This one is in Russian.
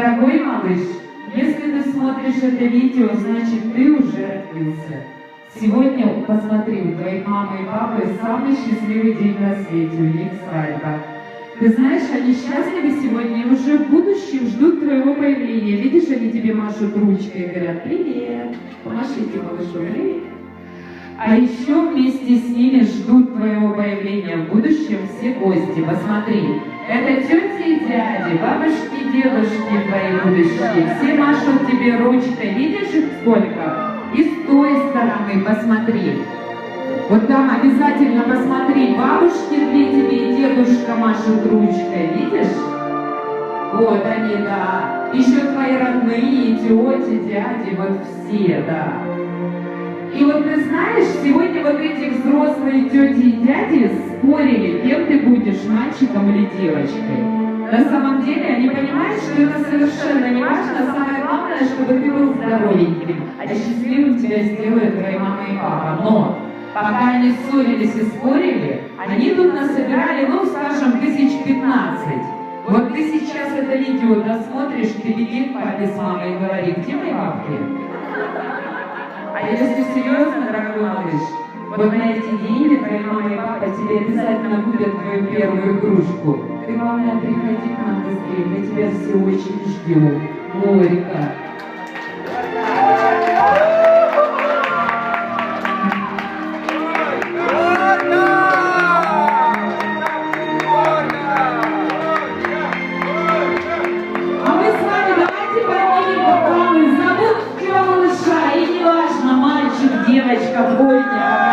Дорогой малыш, если ты смотришь это видео, значит ты уже родился. Сегодня, посмотри, у твоих мамы и папы самый счастливый день на свете, у них свадьба. Ты знаешь, они счастливы сегодня и уже в будущем ждут твоего появления. Видишь, они тебе машут ручкой и говорят: привет, помашите малышу, привет. А еще вместе с ними ждут твоего появления в будущем все гости. Посмотри, это тети и дяди, бабушки, дедушки твои будущие. Все машут тебе ручкой, видишь их сколько? И с той стороны посмотри. Вот там обязательно посмотри, бабушки для тебе и дедушка машут ручкой, видишь? Вот они, да. Еще твои родные, тети, дяди, вот все, да. И вот ты знаешь, сегодня вот эти взрослые тети и дяди спорили, кем ты будешь, мальчиком или девочкой. На самом деле они понимают, что это совершенно не важно, самое главное, чтобы ты был здоровеньким, а счастливым тебя сделают твои мама и папа. Но пока они ссорились и спорили, они тут насобирали, ну, скажем, 15. Вот ты сейчас это видео досмотришь, ты беги к папе с мамой и говори: где мои бабки? А если серьезно, дорогой малыш, вот на эти деньги твоя мама и папа тебе обязательно купят твою первую игрушку. Ты, главное, приходи к нам быстрее, мы тебя все очень ждем. Лорика. А мы с вами давайте поднимем бокалы за будущего малыша. И неважно, мальчик, девочка, бойня.